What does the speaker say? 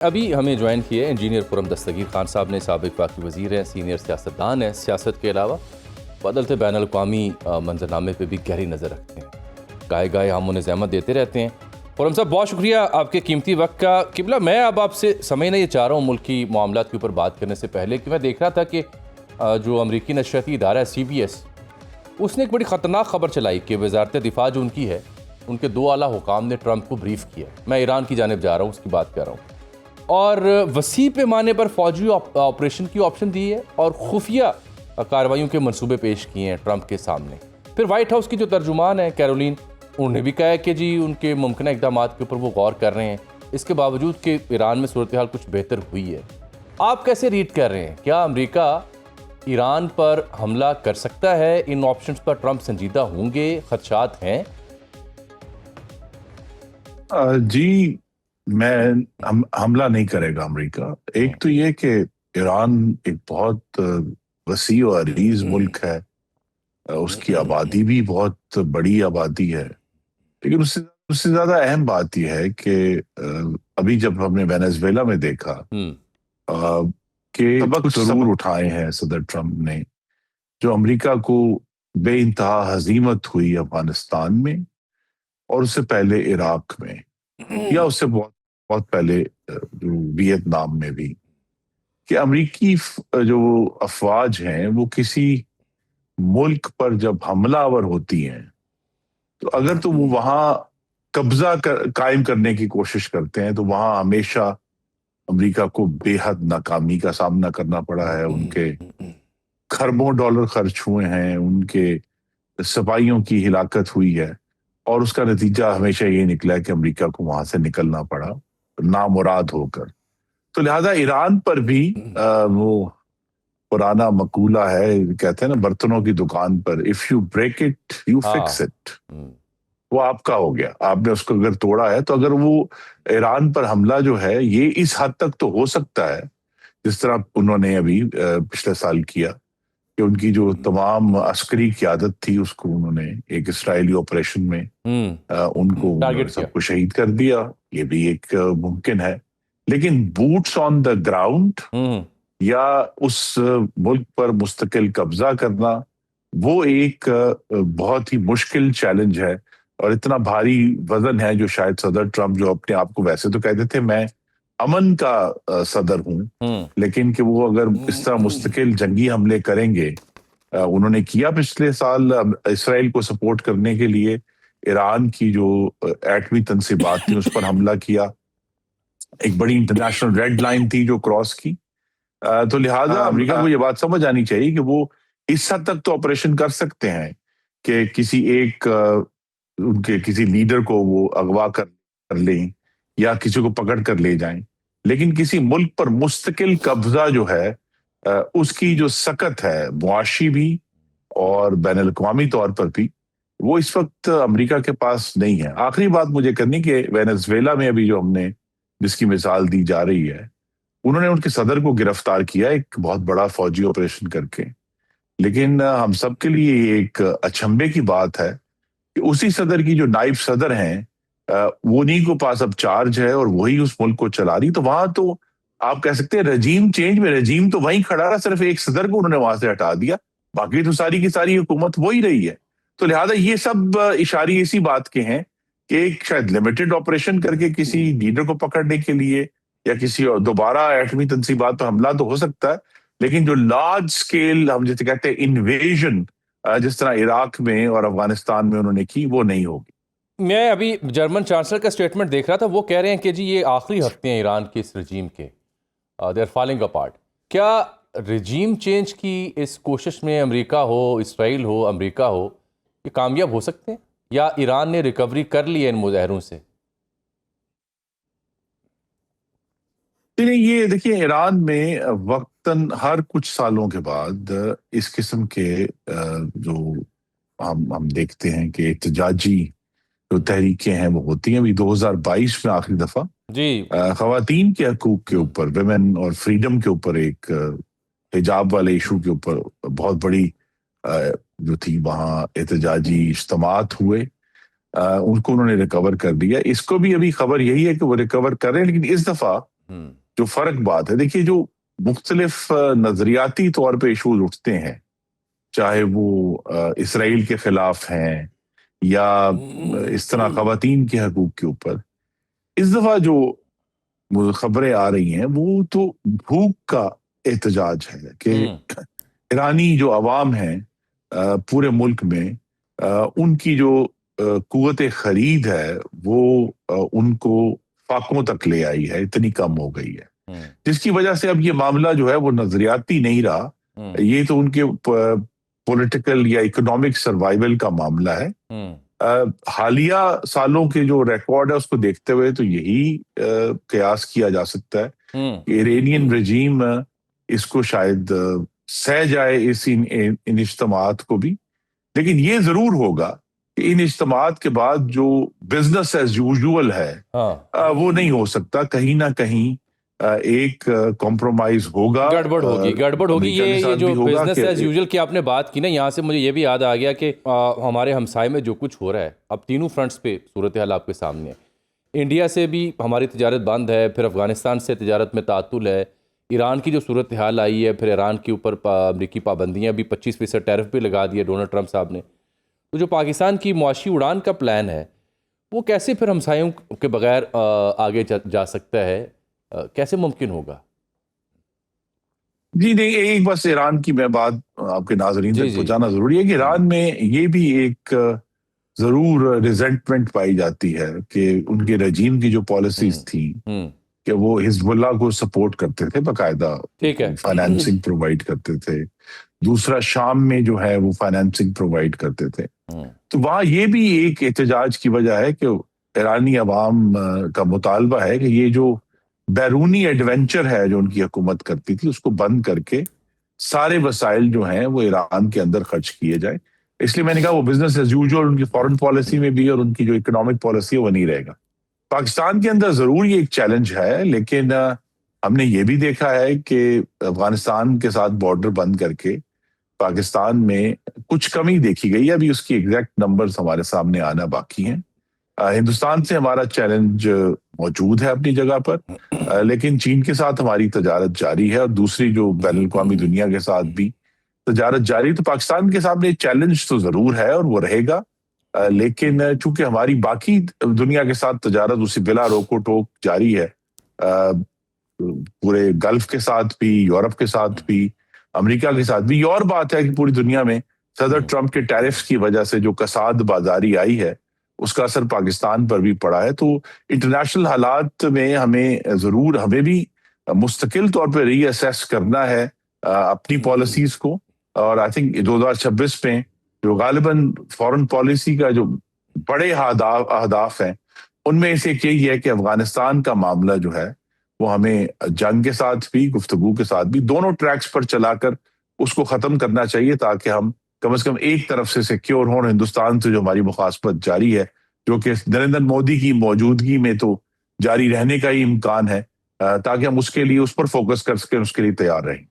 ابھی ہمیں جوائن کیے انجینئر خرم دستگیر خان صاحب نے، سابق وفاقی وزیر ہیں، سینئر سیاستدان ہیں، سیاست کے علاوہ بدلتے بین الاقوامی منظرنامے پہ بھی گہری نظر رکھتے ہیں، گاہے گاہے ہم انہیں زحمت دیتے رہتے ہیں۔ خرم صاحب بہت شکریہ آپ کے قیمتی وقت کا۔ قبلہ میں اب آپ سے سمجھنا یہ چاہ رہا ہوں ملکی معاملات کے اوپر بات کرنے سے پہلے کہ میں دیکھ رہا تھا کہ جو امریکی نشریاتی ادارہ ہے CBS، اس نے ایک بڑی خطرناک خبر چلائی کہ وزارت دفاع جو ان کی ہے، ان کے 2 اعلیٰ حکام نے ٹرمپ کو بریف کیا۔ میں ایران کی جانب جا رہا ہوں، اس کی بات کر رہا ہوں، اور وسیع پیمانے پر فوجی آپریشن کی آپشن دی ہے اور خفیہ کارروائیوں کے منصوبے پیش کیے ہیں ٹرمپ کے سامنے۔ پھر وائٹ ہاؤس کی جو ترجمان ہے کیرولین، انہوں نے بھی کہا ہے کہ جی ان کے ممکنہ اقدامات کے اوپر وہ غور کر رہے ہیں، اس کے باوجود کہ ایران میں صورتحال کچھ بہتر ہوئی ہے۔ آپ کیسے ریڈ کر رہے ہیں؟ کیا امریکہ ایران پر حملہ کر سکتا ہے؟ ان آپشنز پر ٹرمپ سنجیدہ ہوں گے؟ خدشات ہیں؟ جی، حملہ نہیں کرے گا امریکہ۔ ایک تو یہ کہ ایران ایک بہت وسیع و عریض ملک ہے، اس کی آبادی بھی بہت بڑی آبادی ہے، لیکن اس سے زیادہ اہم بات یہ ہے کہ ابھی جب ہم نے وینزویلا میں دیکھا کہ سبق ضرور اٹھائے ہیں صدر ٹرمپ نے، جو امریکہ کو بے انتہا ہزیمت ہوئی افغانستان میں اور اس سے پہلے عراق میں، یا اس سے بہت پہلے جو ویتنام میں بھی، کہ امریکی جو افواج ہیں وہ کسی ملک پر جب حملہ آور ہوتی ہیں تو اگر تو وہ وہاں قبضہ قائم کرنے کی کوشش کرتے ہیں تو وہاں ہمیشہ امریکہ کو بے حد ناکامی کا سامنا کرنا پڑا ہے۔ ان کے کھربوں ڈالر خرچ ہوئے ہیں، ان کے سپاہیوں کی ہلاکت ہوئی ہے، اور اس کا نتیجہ ہمیشہ یہ نکلا ہے کہ امریکہ کو وہاں سے نکلنا پڑا نامراد ہو کر۔ تو لہذا ایران پر بھی وہ پرانا مقولہ ہے، کہتے ہیں نا برتنوں کی دکان پر، if you break it you fix it، وہ آپ کا ہو گیا، آپ نے اس کو اگر توڑا ہے تو اگر وہ ایران پر حملہ جو ہے یہ اس حد تک تو ہو سکتا ہے جس طرح انہوں نے ابھی پچھلے سال کیا کہ ان کی جو تمام عسکری قیادت تھی اس کو انہوں نے ایک اسرائیلی آپریشن میں ان کو سب کو شہید کر دیا، یہ بھی ایک ممکن ہے۔ لیکن بوٹس آن دا گراؤنڈ یا اس ملک پر مستقل قبضہ کرنا، وہ ایک بہت ہی مشکل چیلنج ہے، اور اتنا بھاری وزن ہے جو شاید صدر ٹرمپ، جو اپنے آپ کو ویسے تو کہتے تھے میں امن کا صدر ہوں، لیکن کہ وہ اگر اس طرح مستقل جنگی حملے کریں گے، انہوں نے کیا پچھلے سال اسرائیل کو سپورٹ کرنے کے لیے، ایران کی جو ایٹمی تنصیبات تھی اس پر حملہ کیا، ایک بڑی انٹرنیشنل ریڈ لائن تھی جو کراس کی۔ تو لہٰذا امریکہ کو یہ بات سمجھ آنی چاہیے کہ وہ اس حد تک تو آپریشن کر سکتے ہیں کہ کسی ایک ان کے کسی لیڈر کو وہ اغوا کر لیں یا کسی کو پکڑ کر لے جائیں، لیکن کسی ملک پر مستقل قبضہ جو ہے اس کی جو سکت ہے معاشی بھی اور بین الاقوامی طور پر بھی، وہ اس وقت امریکہ کے پاس نہیں ہے۔ آخری بات مجھے کرنی کہ وینزویلا میں ابھی جو ہم نے جس کی مثال دی جا رہی ہے، انہوں نے ان کے صدر کو گرفتار کیا ایک بہت بڑا فوجی آپریشن کر کے، لیکن ہم سب کے لیے ایک اچنبے کی بات ہے کہ اسی صدر کی جو نائب صدر ہیں وہ انہیں کو پاس اب چارج ہے اور وہی اس ملک کو چلا رہی، تو وہاں تو آپ کہہ سکتے ہیں رجیم چینج میں رجیم تو وہیں کھڑا رہا، صرف ایک صدر کو انہوں نے وہاں سے ہٹا دیا، باقی تو ساری کی ساری حکومت وہی رہی ہے۔ تو لہٰذا یہ سب اشارے اسی بات کے ہیں کہ ایک شاید لمیٹڈ آپریشن کر کے کسی لیڈر کو پکڑنے کے لیے یا کسی دوبارہ ایٹمی تنصیبات پر حملہ تو ہو سکتا ہے، لیکن جو لارج سکیل ہم جیسے کہتے ہیں انویژن جس طرح عراق میں اور افغانستان میں انہوں نے کی، وہ نہیں ہوگی۔ میں ابھی جرمن چانسلر کا سٹیٹمنٹ دیکھ رہا تھا، وہ کہہ رہے ہیں کہ جی یہ آخری ہفتے ہیں ایران کے اس رجیم کے، دے آر فالنگ اپارٹ۔ کیا رجیم چینج کی اس کوشش میں امریکہ ہو، اسرائیل ہو، امریکہ ہو، یہ کامیاب ہو سکتے ہیں یا ایران نے ریکوری کر لی ہے ان مظاہروں سے؟ یہ دیکھیے ایران میں وقتاً ہر کچھ سالوں کے بعد اس قسم کے جو ہم دیکھتے ہیں کہ احتجاجی جو تحریکیں ہیں وہ ہوتی ہیں۔ ابھی 2022 میں آخری دفعہ خواتین کے حقوق کے اوپر، ویمن اور فریڈم کے اوپر، ایک حجاب والے ایشو کے اوپر بہت بڑی جو تھی وہاں احتجاجی اجتماعات ہوئے، ان کو انہوں نے ریکور کر دیا۔ اس کو بھی ابھی خبر یہی ہے کہ وہ ریکور کر رہے ہیں، لیکن اس دفعہ جو فرق بات ہے. دیکھیے جو مختلف نظریاتی طور پہ ایشوز اٹھتے ہیں, چاہے وہ اسرائیل کے خلاف ہیں یا اس طرح خواتین کے حقوق کے اوپر, اس دفعہ جو خبریں آ رہی ہیں وہ تو بھوک کا احتجاج ہے کہ ایرانی جو عوام ہیں پورے ملک میں, ان کی جو قوت خرید ہے وہ ان کو فاقوں تک لے آئی ہے, اتنی کم ہو گئی ہے, جس کی وجہ سے اب یہ معاملہ جو ہے وہ نظریاتی نہیں رہا, یہ تو ان کے پولیٹیکل یا اکنامک سروائیول کا معاملہ ہے. حالیہ سالوں کے جو ریکارڈ ہے اس کو دیکھتے ہوئے تو یہی قیاس کیا جا سکتا ہے کہ ایرانین رجیم اس کو شاید سہ جائے ان اجتماعات کو بھی, لیکن یہ ضرور ہوگا کہ ان اجتماعات کے بعد جو بزنس ایز یوزول ہے وہ نہیں ہو سکتا, کہیں نہ کہیں ایک کمپرومائز ہوگا, گڑبڑ ہوگی. یہ جو بزنس ایز یوزول کی آپ نے بات کی نا, یہاں سے مجھے یہ بھی یاد آ گیا کہ ہمارے ہمسائے میں جو کچھ ہو رہا ہے, اب تینوں فرنٹس پہ صورتحال آپ کے سامنے ہے. انڈیا سے بھی ہماری تجارت بند ہے, پھر افغانستان سے تجارت میں تعطل ہے, ایران کی جو صورتحال آئی ہے, پھر ایران کے اوپر امریکی پابندیاں بھی 25% ٹیرف بھی لگا دیے ڈونلڈ ٹرمپ صاحب نے. تو جو پاکستان کی معاشی اڑان کا پلان ہے وہ کیسے پھر ہمسایوں کے بغیر آگے جا سکتا ہے, کیسے ممکن ہوگا؟ جی نہیں, ایک بس ایران کی میں بات آپ کے ناظرین تک پہنچانا ضروری ہے کہ ایران میں یہ بھی ایک ضرور ریزنٹمنٹ پائی جاتی ہے کہ ان کے رجیم کی جو پالیسیز تھی کہ وہ حزب اللہ کو سپورٹ کرتے تھے, باقاعدہ فائنینسنگ پرووائڈ کرتے تھے, دوسرا شام میں جو ہے وہ فائنینسنگ پرووائڈ کرتے تھے. تو وہاں یہ بھی ایک احتجاج کی وجہ ہے کہ ایرانی عوام کا مطالبہ ہے کہ یہ جو بیرونی ایڈونچر ہے جو ان کی حکومت کرتی تھی اس کو بند کر کے سارے وسائل جو ہیں وہ ایران کے اندر خرچ کیے جائیں. اس لیے میں نے کہا وہ بزنس ایز یوزول ان کی فارن پالیسی میں بھی اور ان کی جو اکنامک پالیسی ہے وہ نہیں رہے گا. پاکستان کے اندر ضرور یہ ایک چیلنج ہے, لیکن ہم نے یہ بھی دیکھا ہے کہ افغانستان کے ساتھ بارڈر بند کر کے پاکستان میں کچھ کمی دیکھی گئی ہے. ابھی اس کی ایگزیکٹ نمبرز ہمارے سامنے آنا باقی ہیں. ہندوستان سے ہمارا چیلنج موجود ہے اپنی جگہ پر, لیکن چین کے ساتھ ہماری تجارت جاری ہے اور دوسری جو بین الاقوامی دنیا کے ساتھ بھی تجارت جاری. تو پاکستان کے سامنے چیلنج تو ضرور ہے اور وہ رہے گا, لیکن چونکہ ہماری باقی دنیا کے ساتھ تجارت اسی بلا روک و ٹوک جاری ہے, پورے گلف کے ساتھ بھی, یورپ کے ساتھ بھی, امریکہ کے ساتھ بھی. یہ اور بات ہے کہ پوری دنیا میں صدر ٹرمپ کے ٹیرفز کی وجہ سے جو کساد بازاری آئی ہے اس کا اثر پاکستان پر بھی پڑا ہے. تو انٹرنیشنل حالات میں ہمیں بھی مستقل طور پہ ری اسیس کرنا ہے اپنی پالیسیز کو, اور آئی تھنک 2026 میں جو غالباً فورن پالیسی کا جو بڑے اہداف ہیں ان میں سے ایک یہی ہے کہ افغانستان کا معاملہ جو ہے وہ ہمیں جنگ کے ساتھ بھی, گفتگو کے ساتھ بھی, دونوں ٹریکس پر چلا کر اس کو ختم کرنا چاہیے تاکہ ہم کم از کم ایک طرف سے سیکیور ہوں. ہندوستان سے جو ہماری مخاصمت جاری ہے جو کہ نریندر مودی کی موجودگی میں تو جاری رہنے کا ہی امکان ہے, تاکہ ہم اس کے لیے اس پر فوکس کر سکیں, اس کے لیے تیار رہیں.